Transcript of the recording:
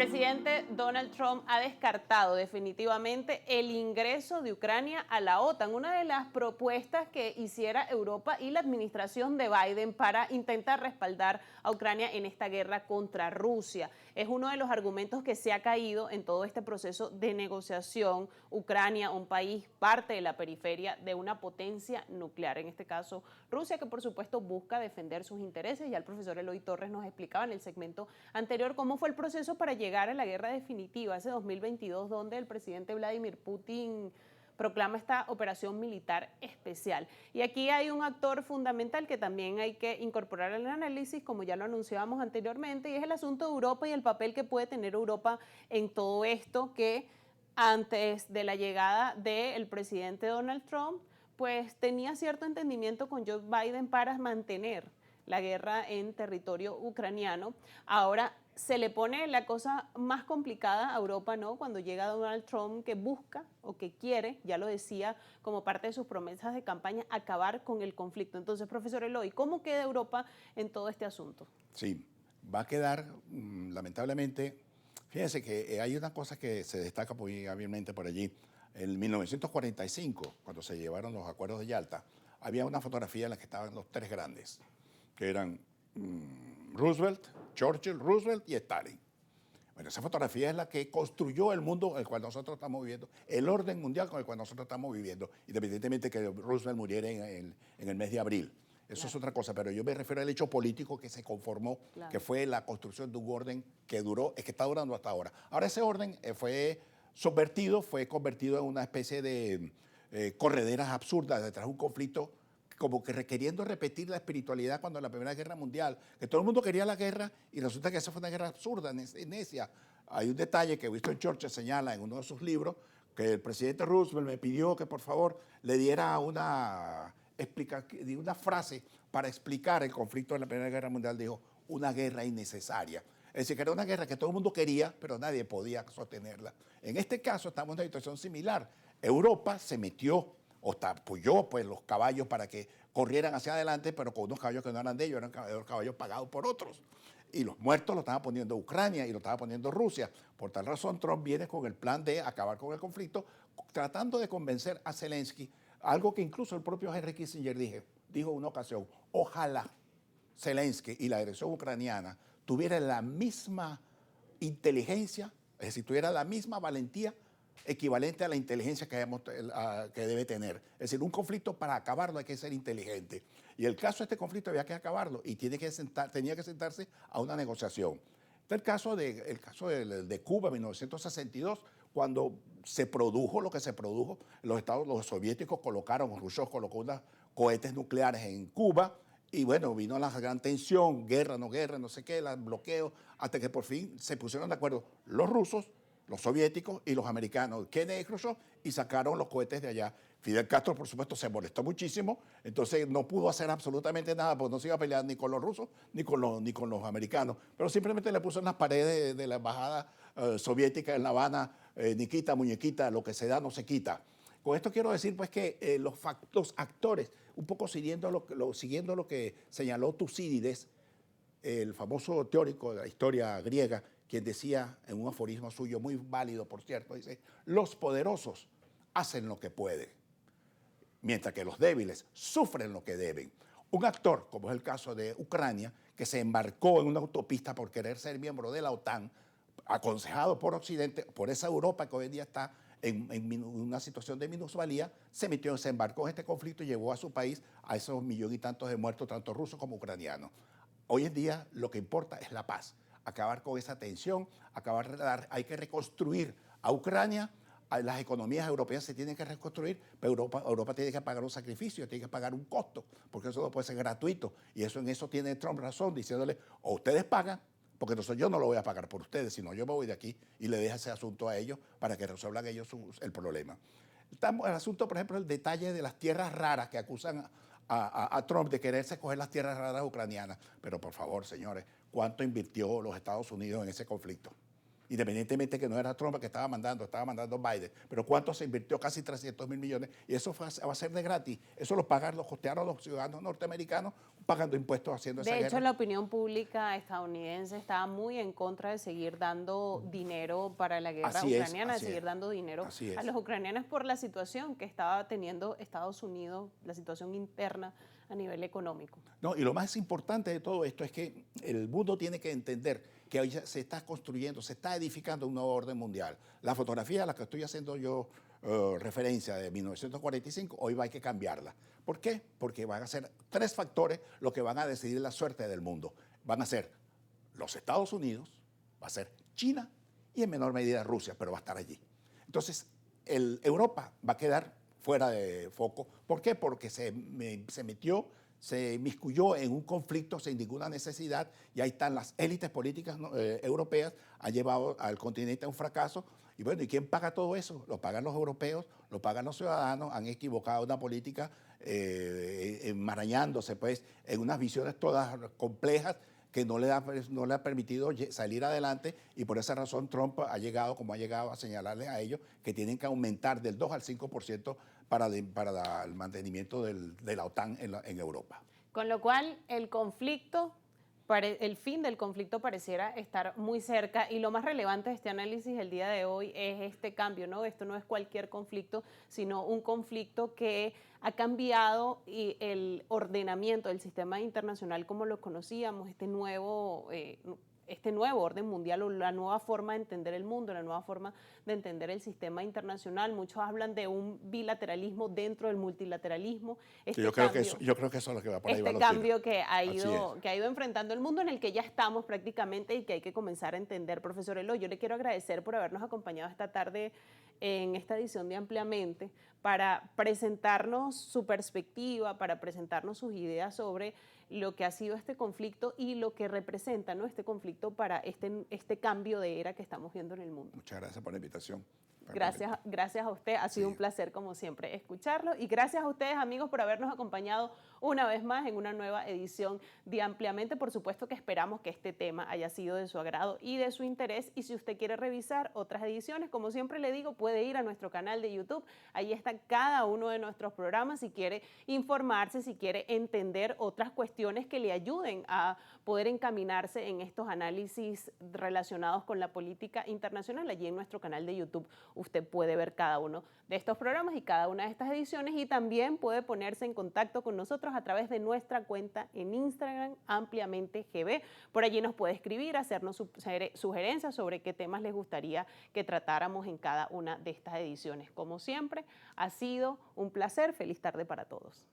presidente Donald Trump ha descartado definitivamente el ingreso de Ucrania a la OTAN, una de las propuestas que hiciera Europa y la administración de Biden para intentar respaldar a Ucrania en esta guerra contra Rusia. Es uno de los argumentos que se ha caído en todo este proceso de negociación. Ucrania, un país parte de la periferia de una potencia nuclear, en este caso Rusia, que por supuesto busca defender sus intereses. Ya el profesor Eloy Torres nos explicaba en el segmento anterior cómo fue el proceso para llegar a la guerra definitiva ese 2022, donde el presidente Vladimir Putin proclama esta operación militar especial. Y aquí hay un actor fundamental que también hay que incorporar al análisis, como ya lo anunciábamos anteriormente, y es el asunto de Europa y el papel que puede tener Europa en todo esto, que antes de la llegada del presidente Donald Trump, pues tenía cierto entendimiento con Joe Biden para mantener la guerra en territorio ucraniano. Ahora se le pone la cosa más complicada a Europa, ¿no? Cuando llega Donald Trump, que busca o que quiere, ya lo decía, como parte de sus promesas de campaña, acabar con el conflicto. Entonces, profesor Eloy, ¿cómo queda Europa en todo este asunto? Sí, va a quedar, lamentablemente, fíjense que hay una cosa que se destaca muy hábilmente por allí. En 1945, cuando se llevaron los acuerdos de Yalta, había una fotografía en la que estaban los tres grandes, que eran Roosevelt, Churchill, Roosevelt y Stalin. Bueno, esa fotografía es la que construyó el mundo en el cual nosotros estamos viviendo, el orden mundial con el cual nosotros estamos viviendo, independientemente de que Roosevelt muriera en el mes de abril. Eso es otra cosa, pero yo me refiero al hecho político que se conformó, que fue la construcción de un orden que duró, es que está durando hasta ahora. Ahora ese orden fue subvertido, fue convertido en una especie de correderas absurdas detrás de un conflicto como que requiriendo repetir la espiritualidad cuando en la Primera Guerra Mundial, que todo el mundo quería la guerra y resulta que esa fue una guerra absurda, necia. Hay un detalle que Winston Churchill señala en uno de sus libros, que el presidente Roosevelt me pidió que por favor le diera una frase para explicar el conflicto de la Primera Guerra Mundial. Dijo, una guerra innecesaria. Es decir, que era una guerra que todo el mundo quería, pero nadie podía sostenerla. En este caso estamos en una situación similar. Europa se metió o apoyó pues, los caballos para que corrieran hacia adelante, pero con unos caballos que no eran de ellos, eran caballos pagados por otros. Y los muertos lo estaba poniendo Ucrania y lo estaba poniendo Rusia. Por tal razón, Trump viene con el plan de acabar con el conflicto, tratando de convencer a Zelensky, algo que incluso el propio Henry Kissinger dijo en una ocasión, ojalá Zelensky y la agresión ucraniana tuvieran la misma inteligencia, es decir, tuviera la misma valentía equivalente a la inteligencia que debe tener. Es decir, un conflicto para acabarlo hay que ser inteligente. Y el caso de este conflicto había que acabarlo y tenía que sentarse a una negociación. Está el caso de Cuba en 1962, cuando se produjo lo que se produjo. Los soviéticos Khrushchev colocó unos cohetes nucleares en Cuba. Y bueno, vino la gran tensión, guerra, no sé qué, el bloqueo, hasta que por fin se pusieron de acuerdo los rusos, los soviéticos y los americanos, Kennedy y Khrushchev, y sacaron los cohetes de allá. Fidel Castro, por supuesto, se molestó muchísimo, entonces no pudo hacer absolutamente nada, porque no se iba a pelear ni con los rusos ni con los americanos, pero simplemente le puso en las paredes de la embajada soviética en La Habana, Niquita, muñequita, lo que se da no se quita. Con esto quiero decir pues que los actores, un poco siguiendo lo que señaló Tucídides, el famoso teórico de la historia griega, quien decía en un aforismo suyo, muy válido por cierto, dice, los poderosos hacen lo que pueden, mientras que los débiles sufren lo que deben. Un actor, como es el caso de Ucrania, que se embarcó en una autopista por querer ser miembro de la OTAN, aconsejado por Occidente, por esa Europa que hoy en día está en una situación de minusvalía, se embarcó en este conflicto y llevó a su país a esos millón y tantos de muertos, tanto rusos como ucranianos. Hoy en día lo que importa es la paz, acabar con esa tensión, hay que reconstruir a Ucrania. Las economías europeas se tienen que reconstruir, pero Europa tiene que pagar un sacrificio, tiene que pagar un costo, porque eso no puede ser gratuito. Y en eso tiene Trump razón, diciéndole, o ustedes pagan, porque yo no lo voy a pagar por ustedes, sino yo me voy de aquí y le dejo ese asunto a ellos para que resuelvan ellos el problema. El asunto, por ejemplo, el detalle de las tierras raras que acusan a Trump de quererse coger las tierras raras ucranianas. Pero por favor, señores, ¿cuánto invirtió los Estados Unidos en ese conflicto? independientemente que no era Trump el que estaba mandando Biden. Pero ¿cuánto se invirtió? Casi 300.000 millones. Y eso va a ser de gratis. Eso lo costearon los ciudadanos norteamericanos pagando impuestos haciendo esa De guerra. hecho, la opinión pública estadounidense estaba muy en contra de seguir dando dinero para la guerra ucraniana, de seguir dando dinero a los ucranianos por la situación que estaba teniendo Estados Unidos, la situación interna a nivel económico. No, y lo más importante de todo esto es que el mundo tiene que entender que hoy se está construyendo, se está edificando un nuevo orden mundial. La fotografía a la que estoy haciendo yo referencia de 1945, hoy va a hay que cambiarla. ¿Por qué? Porque van a ser 3 factores los que van a decidir la suerte del mundo. Van a ser los Estados Unidos, va a ser China y en menor medida Rusia, pero va a estar allí. Entonces, Europa va a quedar fuera de foco. ¿Por qué? Porque se inmiscuyó en un conflicto sin ninguna necesidad y ahí están las élites políticas europeas, ha llevado al continente a un fracaso. Y bueno, ¿y quién paga todo eso? Lo pagan los europeos, lo pagan los ciudadanos, han equivocado una política enmarañándose pues en unas visiones todas complejas que no le ha permitido salir adelante y por esa razón Trump ha llegado, como ha llegado, a señalarles a ellos que tienen que aumentar del 2 al 5% para el mantenimiento de la OTAN en Europa. Con lo cual, el fin del conflicto pareciera estar muy cerca y lo más relevante de este análisis el día de hoy es este cambio, ¿no? Esto no es cualquier conflicto, sino un conflicto que ha cambiado el ordenamiento del sistema internacional como lo conocíamos, este nuevo orden mundial o la nueva forma de entender el mundo, la nueva forma de entender el sistema internacional. Muchos hablan de un bilateralismo dentro del multilateralismo. Yo creo que eso es lo que va por ahí. Este cambio que ha ido enfrentando el mundo en el que ya estamos prácticamente y que hay que comenzar a entender. Profesor Eloy, yo le quiero agradecer por habernos acompañado esta tarde en esta edición de Ampliamente para presentarnos su perspectiva, para presentarnos sus ideas sobre lo que ha sido este conflicto y lo que representa, ¿no?, este conflicto para este cambio de era que estamos viendo en el mundo. Muchas gracias por la invitación. Gracias a usted, ha sido un placer como siempre escucharlo y gracias a ustedes amigos por habernos acompañado una vez más en una nueva edición de Ampliamente. Por supuesto que esperamos que este tema haya sido de su agrado y de su interés y si usted quiere revisar otras ediciones, como siempre le digo, puede ir a nuestro canal de YouTube, ahí está cada uno de nuestros programas si quiere informarse, si quiere entender otras cuestiones que le ayuden a poder encaminarse en estos análisis relacionados con la política internacional. Allí en nuestro canal de YouTube usted puede ver cada uno de estos programas y cada una de estas ediciones y también puede ponerse en contacto con nosotros a través de nuestra cuenta en Instagram, Ampliamente GB. Por allí nos puede escribir, hacernos sugerencias sobre qué temas les gustaría que tratáramos en cada una de estas ediciones. Como siempre, ha sido un placer. Feliz tarde para todos.